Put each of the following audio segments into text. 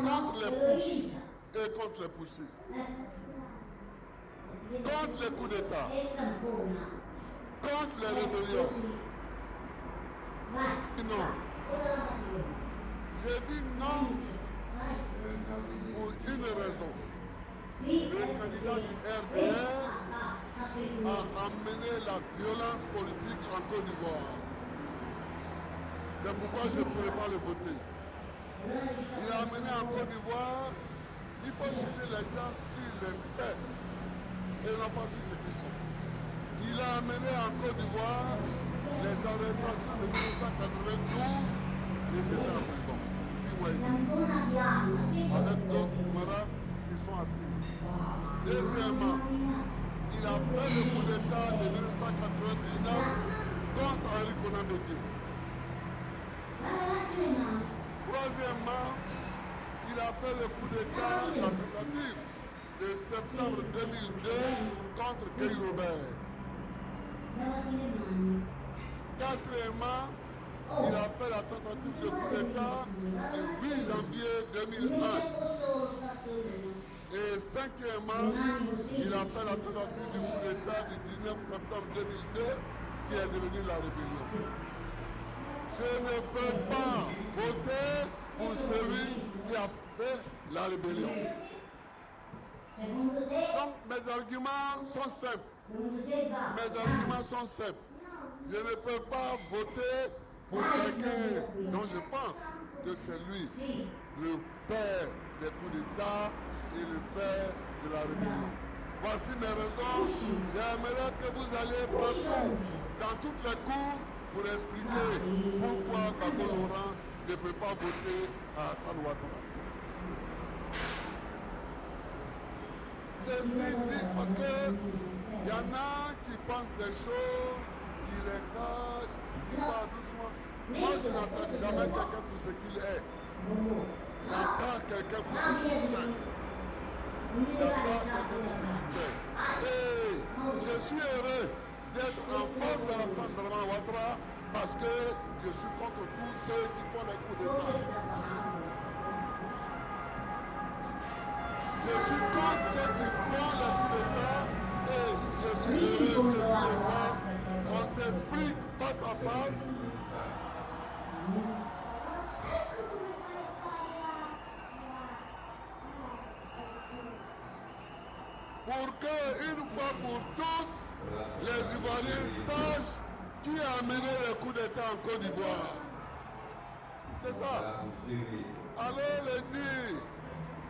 contre les putschs et contre les putschistes, contre les coups d'État, contre les rébellions. Non. J'ai dit non pour une raison. Le candidat du RDR a amené la violence politique en Côte d'Ivoire. C'est pourquoi je ne pourrais pas le voter. Il a amené en Côte d'Ivoire, il faut juger les gens sur les faits et non pas sur ce qu'ils sont. Il a amené en Côte d'Ivoire les arrestations de 1992 et j'étais en prison. 6 mois et demi. Avec d'autres camarades qui sont assis. Deuxièmement, il a fait le coup d'État de 1999 contre Henri Konan Bédié. Troisièmement, il a fait le coup d'État, la tentative de septembre 2002 contre Guy Robert. Quatrièmement, il a fait la tentative de coup d'État du 8 janvier 2001. Et cinquièmement, il a fait la tentative du coup d'État du 19 septembre 2002 qui est devenue la rébellion. Je ne peux pas voter pour celui qui a fait la rébellion. Donc mes arguments sont simples. Mes arguments sont simples. Je ne peux pas voter pour quelqu'un dont je pense que c'est lui, le père des coups d'État et le père de la rébellion. Voici mes raisons. J'aimerais que vous alliez partout, dans toutes les cours, pour expliquer pourquoi Gbagbo Laurent ne peut pas voter à Alassane Ouattara. Ceci dit parce que il y en a qui pensent des choses, qui les cachent, qui parlent doucement. Moi, je n'attaque jamais quelqu'un pour ce qu'il est. J'attaque quelqu'un pour ce qu'il fait. J'attaque quelqu'un pour ce qu'il fait. Et je suis heureux d'être en face d'Alassane Ouattara parce que je suis contre tous ceux qui font des coups d'État. Je suis contre ceux qui font les coups d'État et je suis heureux que lui et moi, on s'explique face à face. Pour que, une fois pour toutes, les Ivoiriens sachent qui a mené le coup d'État en Côte d'Ivoire. C'est ça. Allez le dire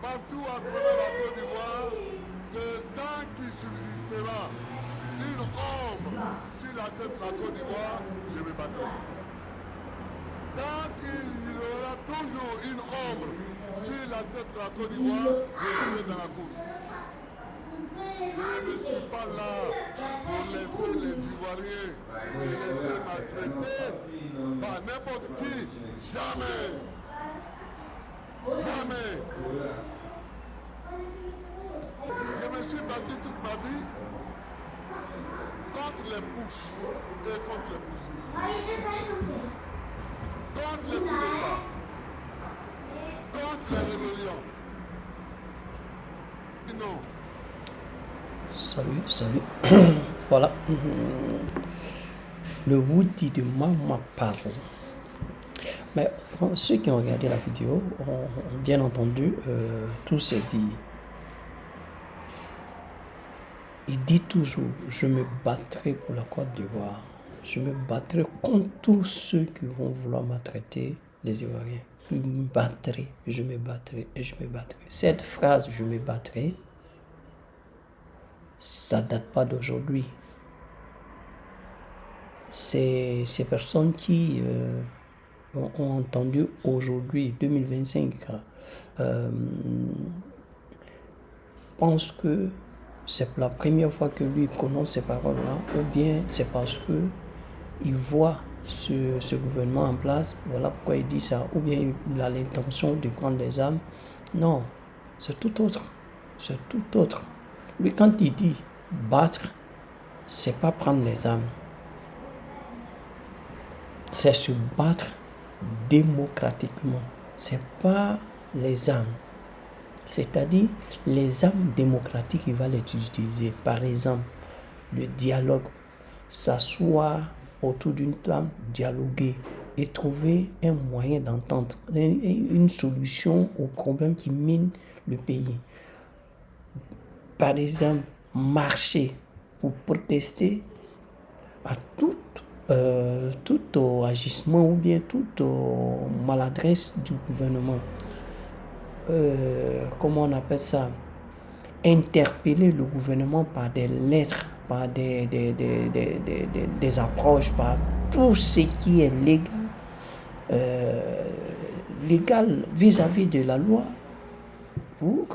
partout à travers la Côte d'Ivoire que tant qu'il subsistera une ombre sur la tête de la Côte d'Ivoire, je me battrai. Tant qu'il y aura toujours une ombre sur la tête de la Côte d'Ivoire, je serai dans la course. Je ne suis pas là pour laisser les Ivoiriens se laisser maltraiter par n'importe qui. Jamais. Jamais. Je me suis battu toute ma vie contre les pushs et contre les pushes. Contre les coups d'État. Contre les rébellions. Non. Salut. Voilà. Le Woody de Maman parle. Mais ceux qui ont regardé la vidéo ont bien entendu tout ce dit. Il dit toujours, je me battrai pour la Côte d'Ivoire. Je me battrai contre tous ceux qui vont vouloir maltraiter les Ivoiriens. Je me battrai, je me battrai et je me battrai. Cette phrase, je me battrai, ça ne date pas d'aujourd'hui. C'est ces personnes qui ont entendu aujourd'hui, 2025, pensent que c'est la première fois que lui prononce ces paroles-là, ou bien c'est parce qu'il voit ce gouvernement en place, voilà pourquoi il dit ça, ou bien il a l'intention de prendre des armes. Non, c'est tout autre. C'est tout autre. Lui, quand il dit battre, c'est pas prendre les armes. C'est se battre démocratiquement. C'est pas les armes. C'est-à-dire les armes démocratiques, il va les utiliser. Par exemple, le dialogue, s'asseoir autour d'une table, dialoguer et trouver un moyen d'entente, une solution aux problèmes qui minent le pays. Par exemple, marcher pour protester à tout agissement ou bien toute maladresse du gouvernement. Comment on appelle ça? Interpeller le gouvernement par des lettres, par des approches, par tout ce qui est légal vis-à-vis de la loi pour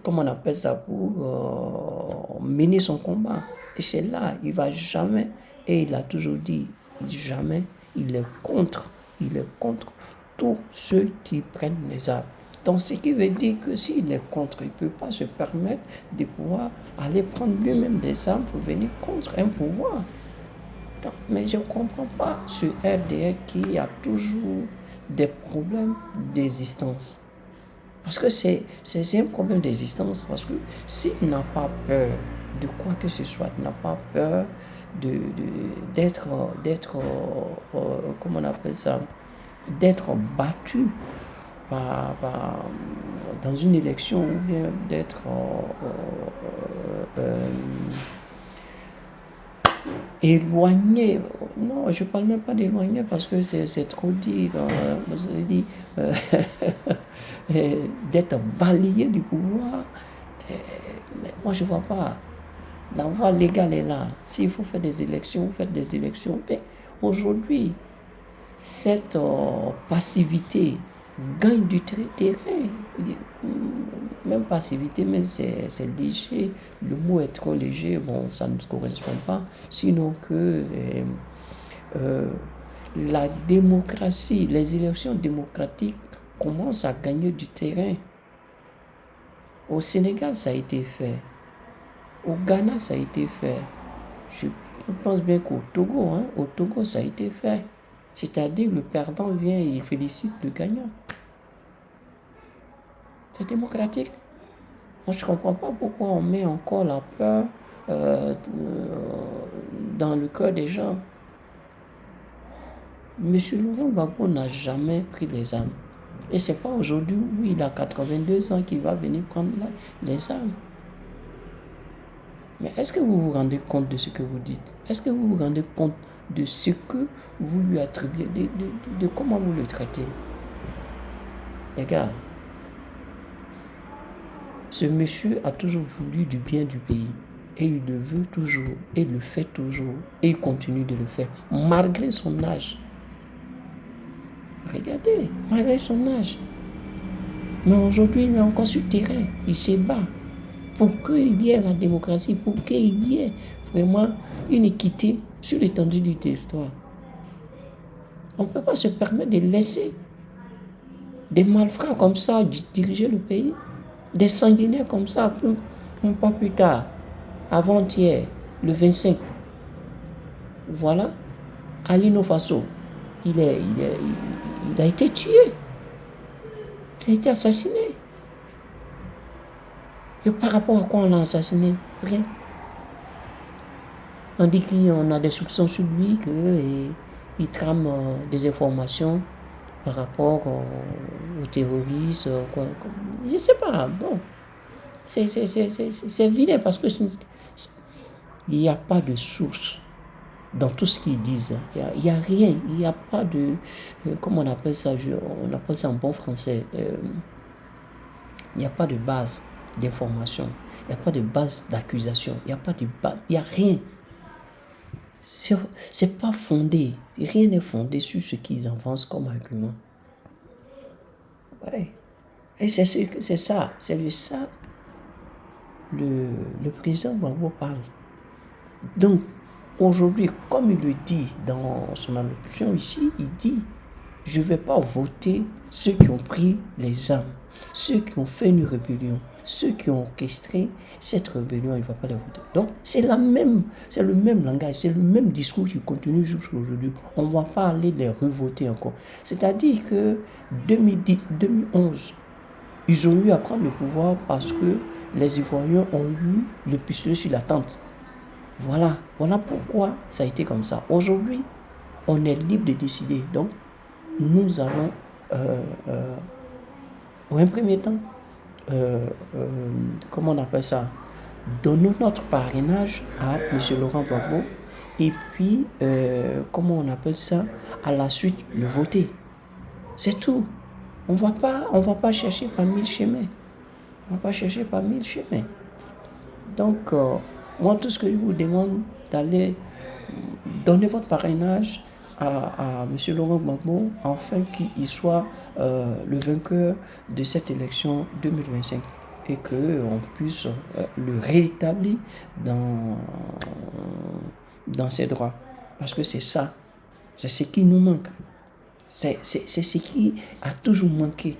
comment on appelle ça, pour mener son combat. Et c'est là, il va jamais, et il a toujours dit, jamais, il est contre tous ceux qui prennent les armes. Donc, ce qui veut dire que s'il est contre, il ne peut pas se permettre de pouvoir aller prendre lui-même des armes pour venir contre un pouvoir. Donc, mais je ne comprends pas ce RDR qui a toujours des problèmes d'existence. Parce que c'est un problème d'existence. Parce que s'il n'a pas peur de quoi que ce soit, il n'a pas peur d'être comment on appelle ça, d'être battu dans une élection ou bien d'être éloigné. Non, je ne parle même pas d'éloigné parce que c'est trop dit. Vous avez dit d'être balayé du pouvoir. Mais moi, je ne vois pas. La voie légale est là. S'il faut faire des élections, vous faites des élections. Mais aujourd'hui, cette passivité gagne du terrain. Même passivité, mais c'est léger. Le mot est trop léger. Bon, ça ne correspond pas. Sinon que la démocratie, les élections démocratiques commencent à gagner du terrain. Au Sénégal, ça a été fait. Au Ghana, ça a été fait. Je pense bien qu'au Togo, ça a été fait. C'est-à-dire le perdant vient et il félicite le gagnant. C'est démocratique. Moi, je ne comprends pas pourquoi on met encore la peur dans le cœur des gens. Monsieur Laurent Gbagbo n'a jamais pris les armes. Et ce n'est pas aujourd'hui où il a 82 ans qu'il va venir prendre les armes. Mais est-ce que vous vous rendez compte de ce que vous dites? Est-ce que vous vous rendez compte de ce que vous lui attribuez, de comment vous le traitez? Les gars, ce monsieur a toujours voulu du bien du pays. Et il le veut toujours, et il le fait toujours, et il continue de le faire, malgré son âge. Regardez, malgré son âge. Mais aujourd'hui, il est encore sur le terrain, il se bat pour qu'il y ait la démocratie, pour qu'il y ait vraiment une équité sur l'étendue du territoire. On ne peut pas se permettre de laisser des malfrats comme ça diriger le pays, des sanguinaires comme ça, pas plus tard, avant-hier, le 25. Voilà, Alino Faso, il a été tué, il a été assassiné. Et par rapport à quoi on l'a assassiné? Rien. On dit qu'on a des soupçons sur lui, qu'il trame des informations par rapport aux terroristes. Je ne sais pas. Bon, c'est vilain parce que il n'y a pas de source dans tout ce qu'ils disent. Il n'y a rien. Il n'y a pas de... comment on appelle ça? On appelle ça en bon français. Il n'y a pas de base d'information. Il n'y a pas de base d'accusation. Il n'y a pas de base. Il n'y a rien. C'est pas fondé. Rien n'est fondé sur ce qu'ils avancent comme argument. Ouais. Et c'est ça. C'est de ça le président Gbagbo parle. Donc, aujourd'hui, comme il le dit dans son allocution ici, il dit « Je ne vais pas voter ceux qui ont pris les armes. Ceux qui ont fait une rébellion, ceux qui ont orchestré cette rébellion, il ne va pas les voter. Donc, c'est le même langage, c'est le même discours qui continue jusqu'à aujourd'hui. On ne va pas aller les revoter encore. C'est-à-dire que 2011, ils ont eu à prendre le pouvoir parce que les Ivoiriens ont eu le pistolet sur la tente. Voilà pourquoi ça a été comme ça. Aujourd'hui, on est libre de décider. Donc, nous allons, pour un premier temps, comment on appelle ça, donner notre parrainage à M. Laurent Gbagbo et puis, comment on appelle ça, à la suite, le voter. C'est tout. On va pas chercher par mille chemins. On va pas chercher par mille chemins. Donc, moi, tout ce que je vous demande, d'aller donner votre parrainage à M. Laurent Gbagbo afin qu'il soit le vainqueur de cette élection 2025 et qu'on puisse le rétablir dans ses droits. Parce que c'est ça, c'est ce qui nous manque. C'est ce qui a toujours manqué.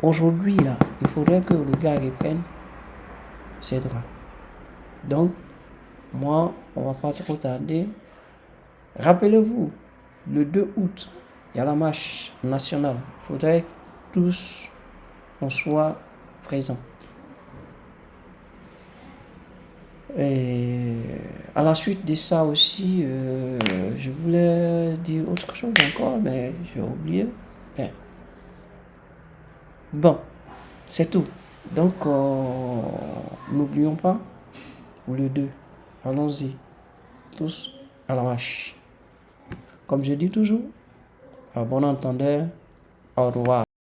Aujourd'hui, là, il faudrait que le gars reprenne ses droits. Donc, moi, on ne va pas trop tarder. Rappelez-vous, le 2 août, il y a la marche nationale. Il faudrait que tous on soit présents. Et à la suite de ça aussi, je voulais dire autre chose encore, mais j'ai oublié. Bon, c'est tout. Donc, n'oublions pas, le 2, allons-y, tous à la marche. Comme je dis toujours, à bon entendeur, au revoir.